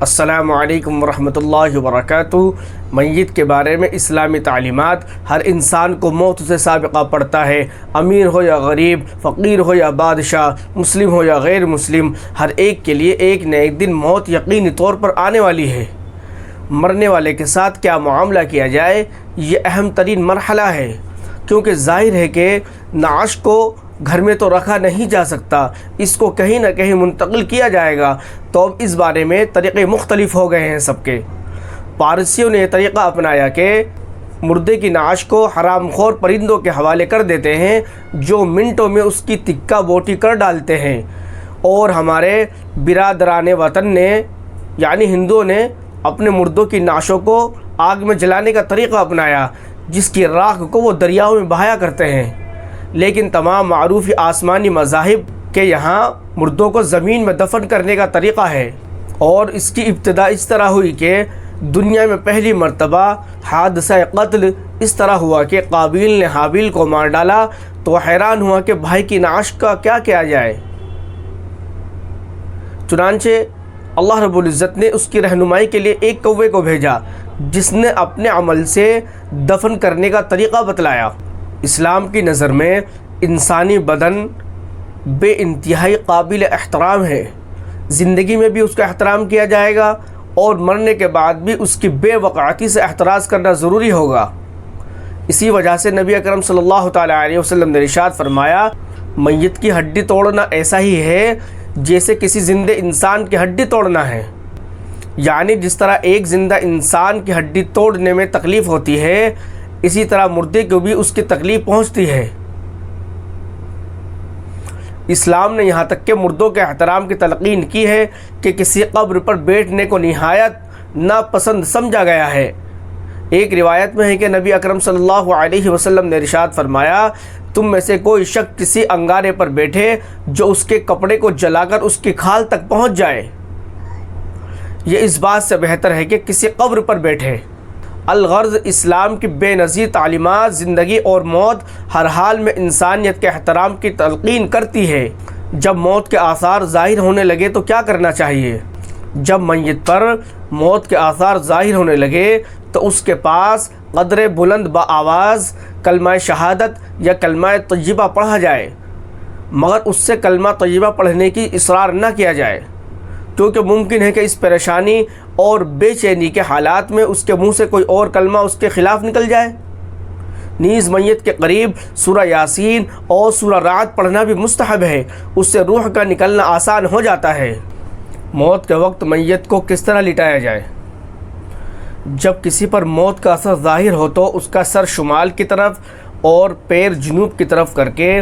السلام علیکم ورحمۃ اللہ وبرکاتہ۔ میت کے بارے میں اسلامی تعلیمات۔ ہر انسان کو موت سے سابقہ پڑتا ہے، امیر ہو یا غریب، فقیر ہو یا بادشاہ، مسلم ہو یا غیر مسلم، ہر ایک کے لیے ایک نہ ایک دن موت یقینی طور پر آنے والی ہے۔ مرنے والے کے ساتھ کیا معاملہ کیا جائے، یہ اہم ترین مرحلہ ہے، کیونکہ ظاہر ہے کہ نعش کو گھر میں تو رکھا نہیں جا سکتا، اس کو کہیں نہ کہیں منتقل کیا جائے گا۔ تو اب اس بارے میں طریقے مختلف ہو گئے ہیں سب کے۔ پارسیوں نے یہ طریقہ اپنایا کہ مردے کی نعش کو حرام خور پرندوں کے حوالے کر دیتے ہیں، جو منٹوں میں اس کی تکہ بوٹی کر ڈالتے ہیں۔ اور ہمارے برادران وطن نے یعنی ہندوؤں نے اپنے مردوں کی نعشوں کو آگ میں جلانے کا طریقہ اپنایا، جس کی راکھ کو وہ دریاؤں میں بہایا کرتے ہیں۔ لیکن تمام معروف آسمانی مذاہب کے یہاں مردوں کو زمین میں دفن کرنے کا طریقہ ہے، اور اس کی ابتدا اس طرح ہوئی کہ دنیا میں پہلی مرتبہ حادثہ قتل اس طرح ہوا کہ قابیل نے حابیل کو مار ڈالا، تو حیران ہوا کہ بھائی کی نعش کا کیا کیا جائے۔ چنانچہ اللہ رب العزت نے اس کی رہنمائی کے لیے ایک کوے کو بھیجا، جس نے اپنے عمل سے دفن کرنے کا طریقہ بتلایا۔ اسلام کی نظر میں انسانی بدن بے انتہائی قابل احترام ہے، زندگی میں بھی اس کا احترام کیا جائے گا، اور مرنے کے بعد بھی اس کی بے وقعتی سے احتراز کرنا ضروری ہوگا۔ اسی وجہ سے نبی اکرم صلی اللہ تعالیٰ علیہ وسلم نے ارشاد فرمایا، میت کی ہڈی توڑنا ایسا ہی ہے جیسے کسی زندہ انسان کی ہڈی توڑنا ہے۔ یعنی جس طرح ایک زندہ انسان کی ہڈی توڑنے میں تکلیف ہوتی ہے، اسی طرح مردے کو بھی اس کی تکلیف پہنچتی ہے۔ اسلام نے یہاں تک کہ مردوں کے احترام کی تلقین کی ہے کہ کسی قبر پر بیٹھنے کو نہایت ناپسند سمجھا گیا ہے۔ ایک روایت میں ہے کہ نبی اکرم صلی اللہ علیہ وسلم نے ارشاد فرمایا، تم میں سے کوئی شخص کسی انگارے پر بیٹھے جو اس کے کپڑے کو جلا کر اس کی کھال تک پہنچ جائے، یہ اس بات سے بہتر ہے کہ کسی قبر پر بیٹھے۔ الغرض اسلام کی بے نظیر تعلیمات زندگی اور موت ہر حال میں انسانیت کے احترام کی تلقین کرتی ہے۔ جب موت کے آثار ظاہر ہونے لگے تو کیا کرنا چاہیے؟ جب میت پر موت کے آثار ظاہر ہونے لگے تو اس کے پاس قدر بلند با آواز کلمہ شہادت یا کلمہ طیبہ پڑھا جائے، مگر اس سے کلمہ طیبہ پڑھنے کی اصرار نہ کیا جائے، کیونکہ ممکن ہے کہ اس پریشانی اور بے چینی کے حالات میں اس کے منہ سے کوئی اور کلمہ اس کے خلاف نکل جائے۔ نیز میت کے قریب سورہ یاسین اور سورہ رعد پڑھنا بھی مستحب ہے، اس سے روح کا نکلنا آسان ہو جاتا ہے۔ موت کے وقت میت کو کس طرح لٹایا جائے؟ جب کسی پر موت کا اثر ظاہر ہو تو اس کا سر شمال کی طرف اور پیر جنوب کی طرف کر کے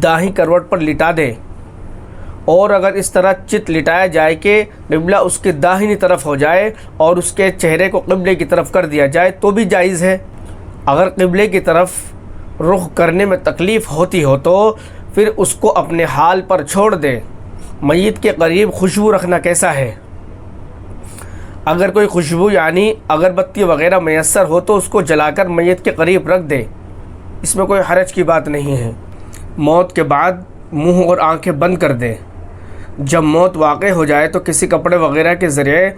دائیں کروٹ پر لٹا دے، اور اگر اس طرح چت لٹایا جائے کہ قبلہ اس کی داہنی طرف ہو جائے اور اس کے چہرے کو قبلے کی طرف کر دیا جائے تو بھی جائز ہے۔ اگر قبلے کی طرف رخ کرنے میں تکلیف ہوتی ہو تو پھر اس کو اپنے حال پر چھوڑ دیں۔ میت کے قریب خوشبو رکھنا کیسا ہے؟ اگر کوئی خوشبو یعنی اگربتی وغیرہ میسر ہو تو اس کو جلا کر میت کے قریب رکھ دیں، اس میں کوئی حرج کی بات نہیں ہے۔ موت کے بعد منہ اور آنکھیں بند کر دیں۔ جب موت واقع ہو جائے تو کسی کپڑے وغیرہ کے ذریعے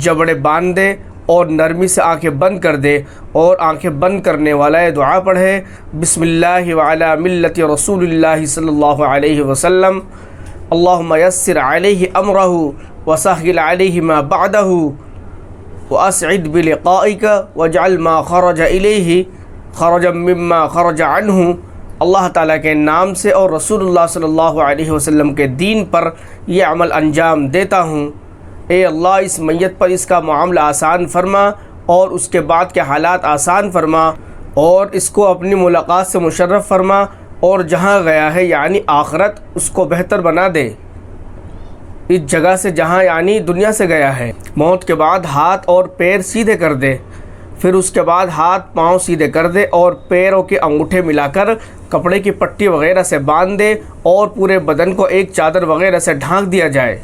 جبڑے باندھ دے اور نرمی سے آنکھیں بند کر دے، اور آنکھیں بند کرنے والا یہ دعا پڑھے، بسم اللہ وعلی ملت رسول اللہ صلی اللہ علیہ وسلم، اللہم یسر علیہ امرہ وسہل علیہ ما بعدہ واسعد بلقائک واجعل ما خرج الیہ خرجا مما خرج عنہ۔ اللہ تعالیٰ کے نام سے اور رسول اللہ صلی اللہ علیہ وسلم کے دین پر یہ عمل انجام دیتا ہوں۔ اے اللہ اس میت پر اس کا معاملہ آسان فرما، اور اس کے بعد کے حالات آسان فرما، اور اس کو اپنی ملاقات سے مشرف فرما، اور جہاں گیا ہے یعنی آخرت اس کو بہتر بنا دے، اس جگہ سے جہاں یعنی دنیا سے گیا ہے۔ موت کے بعد ہاتھ اور پیر سیدھے کر دے، پھر اس کے بعد ہاتھ پاؤں سیدھے کر دے اور پیروں کے انگوٹھے ملا کر کپڑے کی پٹی وغیرہ سے باندھ دے، اور پورے بدن کو ایک چادر وغیرہ سے ڈھانک دیا جائے۔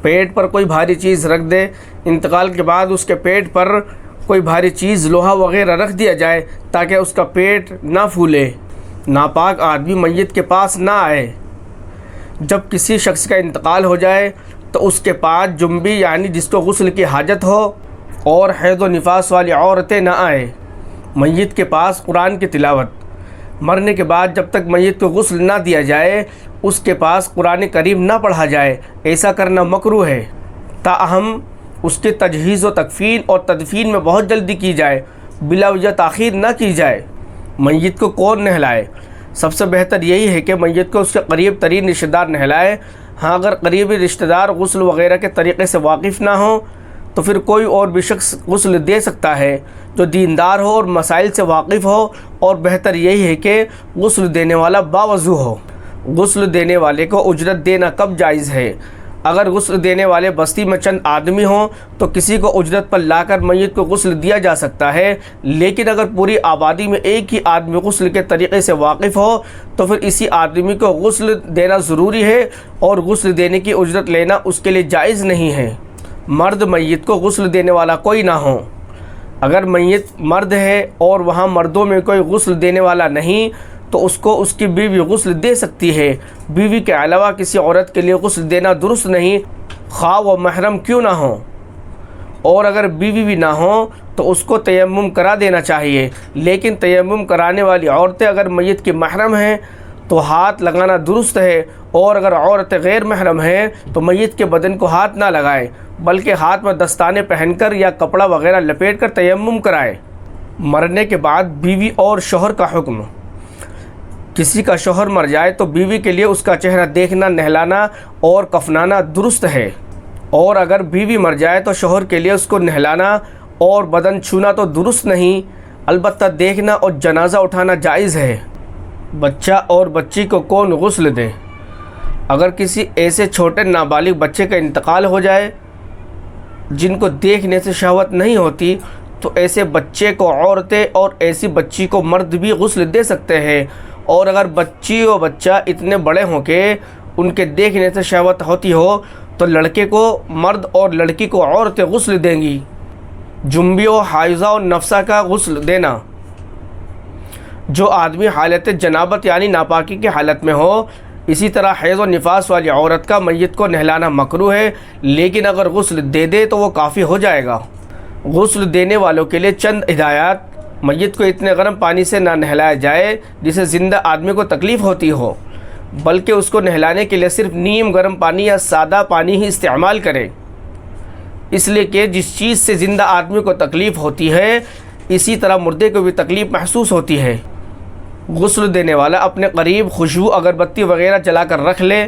پیٹ پر کوئی بھاری چیز رکھ دے، انتقال کے بعد اس کے پیٹ پر کوئی بھاری چیز لوہا وغیرہ رکھ دیا جائے تاکہ اس کا پیٹ نہ پھولے، ناپاک آدمی میت کے پاس نہ آئے۔ جب کسی شخص کا انتقال ہو جائے تو اس کے پاس جنبی یعنی جس کو غسل کی حاجت ہو اور حیض و نفاس والی عورتیں نہ آئیں۔ میت کے پاس قرآن کی تلاوت، مرنے کے بعد جب تک میت کو غسل نہ دیا جائے اس کے پاس قرآن کریم نہ پڑھا جائے، ایسا کرنا مکروہ ہے۔ تاہم اس کے تجہیز و تکفین اور تدفین میں بہت جلدی کی جائے، بلا وجہ تاخیر نہ کی جائے۔ میت کو کون نہلائے؟ سب سے بہتر یہی ہے کہ میت کو اس کے قریب ترین رشتہ دار نہلائے۔ ہاں اگر قریبی رشتہ دار غسل وغیرہ کے طریقے سے واقف نہ ہوں تو پھر کوئی اور بھی شخص غسل دے سکتا ہے جو دیندار ہو اور مسائل سے واقف ہو، اور بہتر یہی ہے کہ غسل دینے والا باوضو ہو۔ غسل دینے والے کو اجرت دینا کب جائز ہے؟ اگر غسل دینے والے بستی میں چند آدمی ہوں تو کسی کو اجرت پر لا کر میت کو غسل دیا جا سکتا ہے، لیکن اگر پوری آبادی میں ایک ہی آدمی غسل کے طریقے سے واقف ہو تو پھر اسی آدمی کو غسل دینا ضروری ہے، اور غسل دینے کی اجرت لینا اس کے لیے جائز نہیں ہے۔ مرد میت کو غسل دینے والا کوئی نہ ہو۔ اگر میت مرد ہے اور وہاں مردوں میں کوئی غسل دینے والا نہیں تو اس کو اس کی بیوی غسل دے سکتی ہے۔ بیوی کے علاوہ کسی عورت کے لیے غسل دینا درست نہیں، خواہ وہ محرم کیوں نہ ہو، اور اگر بیوی بھی نہ ہو تو اس کو تیمم کرا دینا چاہیے۔ لیکن تیمم کرانے والی عورتیں اگر میت کی محرم ہیں تو ہاتھ لگانا درست ہے، اور اگر عورت غیر محرم ہے تو میت کے بدن کو ہاتھ نہ لگائے بلکہ ہاتھ میں دستانے پہن کر یا کپڑا وغیرہ لپیٹ کر تیمم کرائے۔ مرنے کے بعد بیوی اور شوہر کا حکم۔ کسی کا شوہر مر جائے تو بیوی کے لیے اس کا چہرہ دیکھنا، نہلانا اور کفنانا درست ہے، اور اگر بیوی مر جائے تو شوہر کے لیے اس کو نہلانا اور بدن چھونا تو درست نہیں، البتہ دیکھنا اور جنازہ اٹھانا جائز ہے۔ بچہ اور بچی کو کون غسل دے؟ اگر کسی ایسے چھوٹے نابالغ بچے کا انتقال ہو جائے جن کو دیکھنے سے شہوت نہیں ہوتی تو ایسے بچے کو عورتیں اور ایسی بچی کو مرد بھی غسل دے سکتے ہیں، اور اگر بچی و بچہ اتنے بڑے ہوں کہ ان کے دیکھنے سے شہوت ہوتی ہو تو لڑکے کو مرد اور لڑکی کو عورتیں غسل دیں گی۔ جنبی و حائضہ و نفسہ کا غسل دینا۔ جو آدمی حالت جنابت یعنی ناپاکی کی حالت میں ہو، اسی طرح حیض و نفاس والی عورت کا میت کو نہلانا مکروہ ہے، لیکن اگر غسل دے دے تو وہ کافی ہو جائے گا۔ غسل دینے والوں کے لیے چند ہدایات۔ میت کو اتنے گرم پانی سے نہ نہلایا جائے جسے زندہ آدمی کو تکلیف ہوتی ہو، بلکہ اس کو نہلانے کے لیے صرف نیم گرم پانی یا سادہ پانی ہی استعمال کرے، اس لیے کہ جس چیز سے زندہ آدمی کو تکلیف ہوتی ہے اسی طرح مردے کو بھی تکلیف محسوس ہوتی ہے۔ غسل دینے والا اپنے قریب خوشبو اگربتی وغیرہ جلا کر رکھ لے۔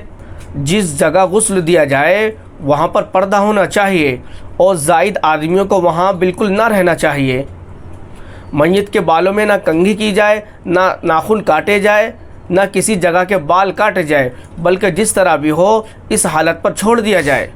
جس جگہ غسل دیا جائے وہاں پر پردہ ہونا چاہیے، اور زائد آدمیوں کو وہاں بالکل نہ رہنا چاہیے۔ میت کے بالوں میں نہ کنگھی کی جائے، نہ ناخن کاٹے جائے، نہ کسی جگہ کے بال کاٹے جائے، بلکہ جس طرح بھی ہو اس حالت پر چھوڑ دیا جائے۔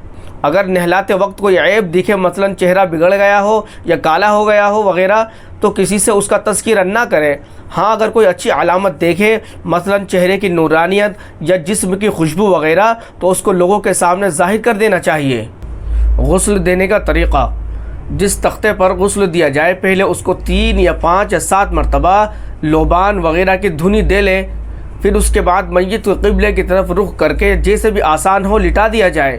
اگر نہلاتے وقت کوئی عیب دکھے، مثلا چہرہ بگڑ گیا ہو یا کالا ہو گیا ہو وغیرہ، تو کسی سے اس کا تذکرہ نہ کرے۔ ہاں اگر کوئی اچھی علامت دیکھے، مثلا چہرے کی نورانیت یا جسم کی خوشبو وغیرہ، تو اس کو لوگوں کے سامنے ظاہر کر دینا چاہیے۔ غسل دینے کا طریقہ۔ جس تختے پر غسل دیا جائے پہلے اس کو 3 یا 5 یا 7 مرتبہ لوبان وغیرہ کی دھنی دے لے، پھر اس کے بعد میت کو قبلے کی طرف رخ کر کے جیسے بھی آسان ہو لٹا دیا جائے۔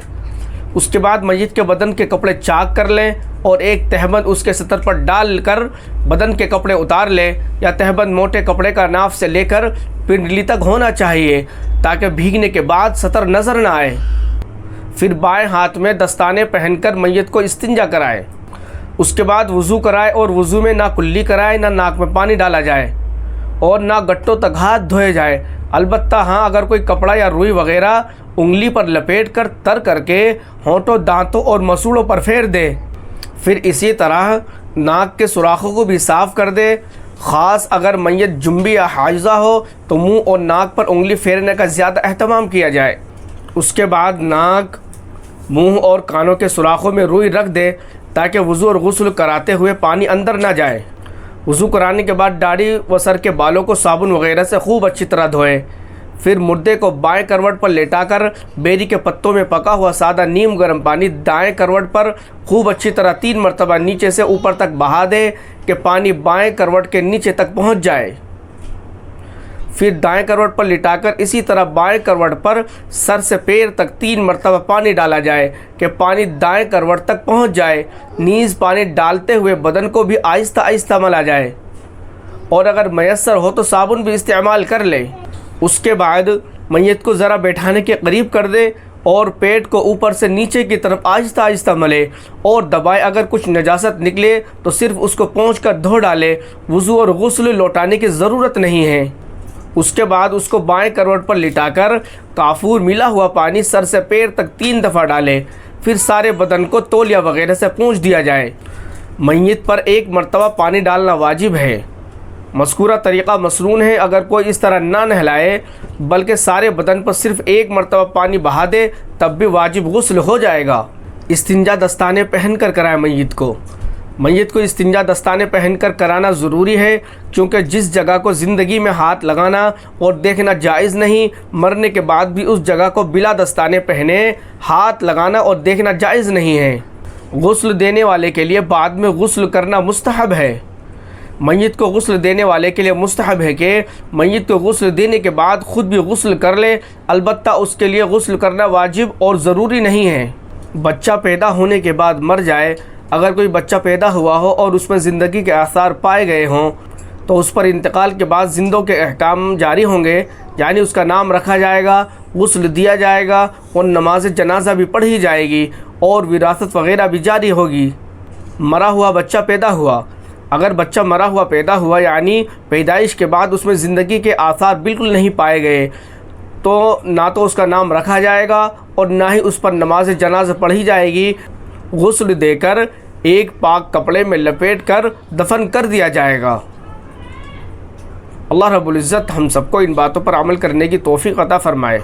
اس کے بعد میت کے بدن کے کپڑے چاک کر لیں اور ایک تہبند اس کے سطر پر ڈال کر بدن کے کپڑے اتار لیں، یا تہبند موٹے کپڑے کا ناف سے لے کر پنڈلی تک ہونا چاہیے تاکہ بھیگنے کے بعد سطر نظر نہ آئے۔ پھر بائیں ہاتھ میں دستانے پہن کر میت کو استنجا کرائے۔ اس کے بعد وضو کرائے، اور وضو میں نہ کلی کرائے، نہ ناک میں پانی ڈالا جائے اور نہ گٹوں تک ہاتھ دھوئے جائے۔ البتہ ہاں اگر کوئی کپڑا یا روئی وغیرہ انگلی پر لپیٹ کر تر کر کے ہونٹوں، دانتوں اور مسوڑوں پر پھیر دے۔ پھر اسی طرح ناک کے سوراخوں کو بھی صاف کر دے۔ خاص اگر میت جنبی یا حائضہ ہو تو منہ اور ناک پر انگلی پھیرنے کا زیادہ اہتمام کیا جائے۔ اس کے بعد ناک، منہ اور کانوں کے سوراخوں میں روئی رکھ دے تاکہ وضو اور غسل کراتے ہوئے پانی اندر نہ جائے۔ وضو کرانے کے بعد داڑھی و سر کے بالوں کو صابن وغیرہ سے خوب اچھی طرح دھوئے۔ پھر مردے کو بائیں کروٹ پر لیٹا کر بیری کے پتوں میں پکا ہوا سادہ نیم گرم پانی دائیں کروٹ پر خوب اچھی طرح 3 مرتبہ نیچے سے اوپر تک بہا دے کہ پانی بائیں کروٹ کے نیچے تک پہنچ جائے۔ پھر دائیں کروٹ پر لٹا کر اسی طرح بائیں کروٹ پر سر سے پیر تک 3 مرتبہ پانی ڈالا جائے کہ پانی دائیں کروٹ تک پہنچ جائے۔ نیز پانی ڈالتے ہوئے بدن کو بھی آہستہ آہستہ ملا جائے، اور اگر میسر ہو تو صابن بھی استعمال کر لے۔ اس کے بعد میت کو ذرا بیٹھانے کے قریب کر دے اور پیٹ کو اوپر سے نیچے کی طرف آہستہ آہستہ ملے اور دبائے۔ اگر کچھ نجاست نکلے تو صرف اس کو پونچھ کر دھو ڈالے، وضو اور غسل لوٹانے کی ضرورت نہیں ہے۔ اس کے بعد اس کو بائیں کروٹ پر لٹا کر کافور ملا ہوا پانی سر سے پیر تک 3 دفعہ ڈالے، پھر سارے بدن کو تولیہ وغیرہ سے پونچھ دیا جائے۔ میت پر 1 مرتبہ پانی ڈالنا واجب ہے۔ مذکورہ طریقہ مسنون ہے۔ اگر کوئی اس طرح نہ نہلائے بلکہ سارے بدن پر صرف 1 مرتبہ پانی بہا دے تب بھی واجب غسل ہو جائے گا۔ استنجا دستانے پہن کر کرائے میت کو استنجا دستانے پہن کر کرانا ضروری ہے، کیونکہ جس جگہ کو زندگی میں ہاتھ لگانا اور دیکھنا جائز نہیں، مرنے کے بعد بھی اس جگہ کو بلا دستانے پہنے ہاتھ لگانا اور دیکھنا جائز نہیں ہے۔ غسل دینے والے کے لیے بعد میں غسل کرنا مستحب ہے۔ میت کو غسل دینے والے کے لیے مستحب ہے کہ میت کو غسل دینے کے بعد خود بھی غسل کر لے، البتہ اس کے لیے غسل کرنا واجب اور ضروری نہیں ہے۔ بچہ پیدا ہونے کے بعد مر جائے، اگر کوئی بچہ پیدا ہوا ہو اور اس میں زندگی کے آثار پائے گئے ہوں تو اس پر انتقال کے بعد زندوں کے احکام جاری ہوں گے، یعنی اس کا نام رکھا جائے گا، غسل دیا جائے گا اور نماز جنازہ بھی پڑھی جائے گی اور وراثت وغیرہ بھی جاری ہوگی۔ مرا ہوا بچہ پیدا ہوا، اگر بچہ مرا ہوا پیدا ہوا یعنی پیدائش کے بعد اس میں زندگی کے آثار بالکل نہیں پائے گئے تو نہ تو اس کا نام رکھا جائے گا اور نہ ہی اس پر نماز جنازہ پڑھی جائے گی۔ غسل دے کر ایک پاک کپڑے میں لپیٹ کر دفن کر دیا جائے گا۔ اللہ رب العزت ہم سب کو ان باتوں پر عمل کرنے کی توفیق عطا فرمائے۔